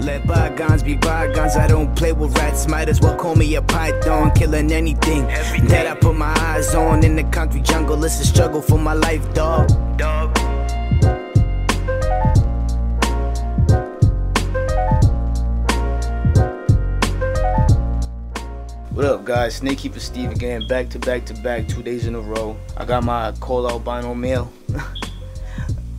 Let bygones be bygones, I don't play with rats. Might as well call me a python, killing anything that I put my eyes on. In the concrete jungle, it's a struggle for my life, dog. What up, guys? Snake Keeper Steve again, back to back 2 days in a row. I got my call albino male.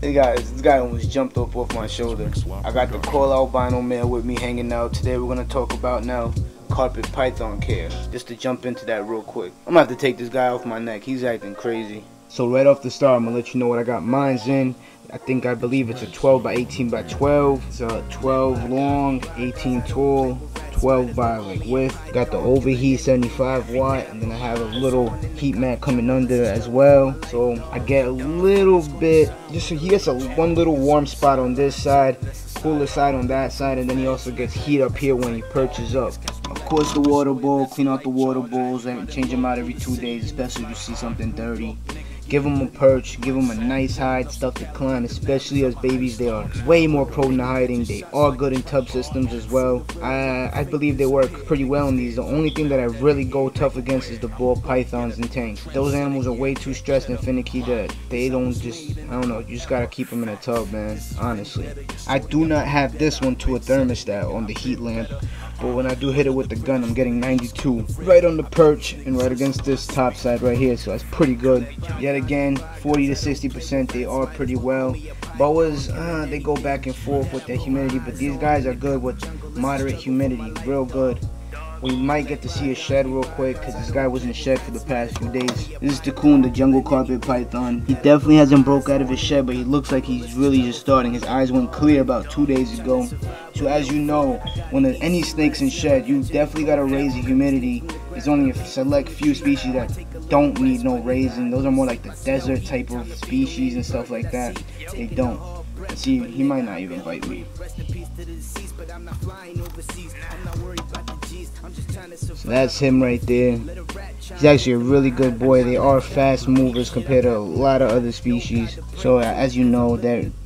This guy almost jumped up off my shoulder. I got the call albino male with me hanging out. Today we're gonna talk about now carpet python care. Just to jump into that real quick, I'm gonna have to take this guy off my neck. He's acting crazy. So right off the start, I'm gonna let you know what I got mines in. I believe it's a 12 by 18 by 12. It's a 12 long, 18 tall, 12 by like width. Got the overheat 75 watt, and then I have a little heat mat coming under as well. So I get a little bit, just so he gets one little warm spot on this side, cooler side on that side, and then he also gets heat up here when he perches up. Of course, the water bowl, clean out the water bowls and change them out every 2 days, especially if you see something dirty. Give them a perch, give them a nice hide, stuff to climb, especially as babies. They are way more prone to hiding. They are good in tub systems as well. I believe they work pretty well in these. The only thing that I really go tough against is the ball pythons and tanks. Those animals are way too stressed and finicky that they don't just, I don't know, you just gotta keep them in a tub, man, honestly. I do not have this one to a thermostat on the heat lamp, but when I do hit it with the gun, I'm getting 92 right on the perch and right against this top side right here, so that's pretty good. Yet again, 40 to 60%, they are pretty well. Boas, they go back and forth with their humidity, but these guys are good with moderate humidity, real good. We might get to see a shed real quick, because this guy was in shed for the past few days. This is Takun, the jungle carpet python. He definitely hasn't broke out of his shed, but he looks like he's really just starting. His eyes went clear about 2 days ago. So as you know, when there's any snakes in shed, you definitely got to raise the humidity. There's only a select few species that don't need no raising. Those are more like the desert type of species and stuff like that. They don't. See, he might not even bite me. So that's him right there. He's actually a really good boy. They are fast movers compared to a lot of other species. So as you know,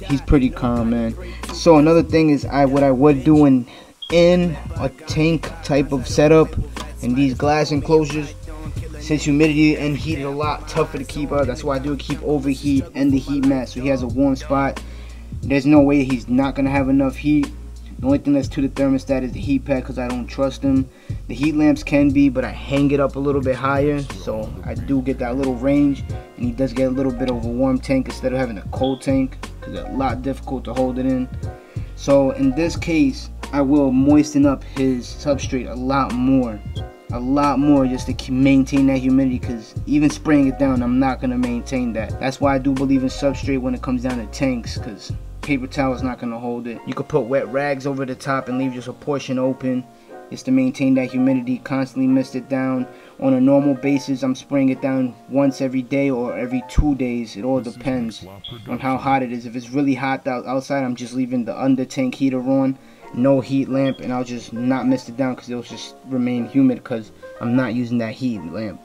he's pretty calm, man. So another thing is what I would do in a tank type of setup in these glass enclosures. Since humidity and heat is a lot tougher to keep up, that's why I do keep overheat and the heat mat, so he has a warm spot. There's no way he's not gonna have enough heat. The only thing that's to the thermostat is the heat pad, because I don't trust him. The heat lamps can be, but I hang it up a little bit higher, so I do get that little range, and he does get a little bit of a warm tank instead of having a cold tank, because it's a lot difficult to hold it in. So in this case, I will moisten up his substrate a lot more just to maintain that humidity, because even spraying it down, I'm not going to maintain that. That's why I do believe in substrate when it comes down to tanks, because paper towel is not going to hold it. You could put wet rags over the top and leave just a portion open just to maintain that humidity, constantly mist it down. On a normal basis, I'm spraying it down once every day or every 2 days. It all depends on how hot it is. If it's really hot outside, I'm just leaving the under tank heater on, no heat lamp, and I'll just not mist it down because it'll just remain humid because I'm not using that heat lamp.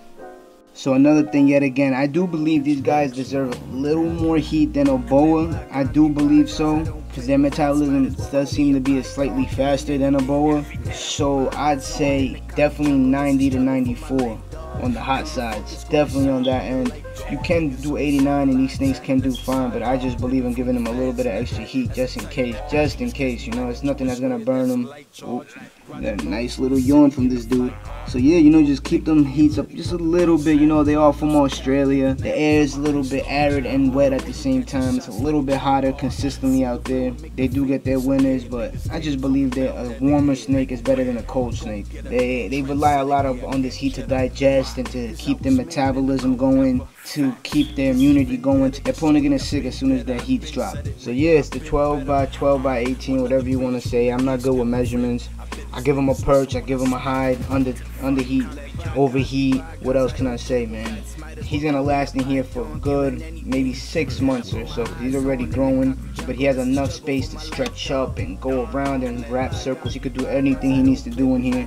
So another thing, yet again, I do believe these guys deserve a little more heat than a boa. I do believe so, because their metabolism does seem to be slightly faster than a boa. So I'd say definitely 90 to 94 on the hot sides. Definitely on that end. You can do 89 and these snakes can do fine, but I just believe in giving them a little bit of extra heat just in case, you know. It's nothing that's gonna burn them. Oh, got a nice little yawn from this dude. So yeah, you know, just keep them heats up just a little bit. You know, they are from Australia. The air is a little bit arid and wet at the same time. It's a little bit hotter consistently out there. They do get their winters, but I just believe that a warmer snake is better than a cold snake. They rely a lot on this heat to digest and to keep their metabolism going, to keep their immunity going. They're prone to getting sick as soon as their heats drop. So yeah, it's the 12 by 12 by 18, whatever you want to say. I'm not good with measurements. I give them a perch, I give them a hide, under heat, overheat. What else can I say, man? He's gonna last in here for a good maybe 6 months or so. He's already growing, but he has enough space to stretch up and go around and wrap circles. He could do anything he needs to do in here.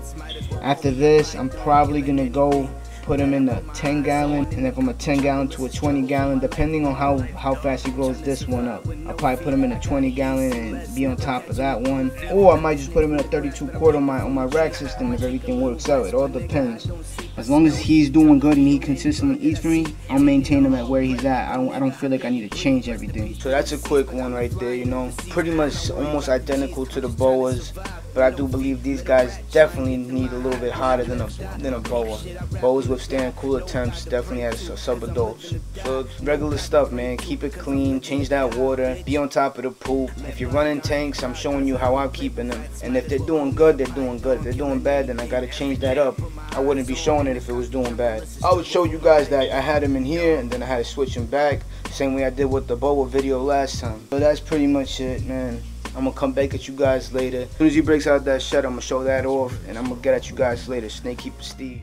After this, I'm probably gonna go put him in a 10 gallon, and then from a 10 gallon to a 20 gallon, depending on how fast he grows this one up. I'll probably put him in a 20 gallon and be on top of that one, or I might just put him in a 32 quart on my rack system if everything works out. It all depends. As long as he's doing good and he consistently eats for me, I'll maintain him at where he's at. I don't feel like I need to change everything. So that's a quick one right there, you know. Pretty much almost identical to the boas, but I do believe these guys definitely need a little bit hotter than a boa. Boas withstand cooler temps, definitely as sub-adults. So it's regular stuff, man. Keep it clean, change that water, be on top of the poop. If you're running tanks, I'm showing you how I'm keeping them. And if they're doing good, they're doing good. If they're doing bad, then I gotta change that up. I wouldn't be showing it if it was doing bad. I would show you guys that I had him in here and then I had to switch him back, same way I did with the boa video last time. So that's pretty much it, man. I'm gonna come back at you guys later. As soon as he breaks out that shed, I'm gonna show that off, and I'm gonna get at you guys later. Snake Keeper Steve.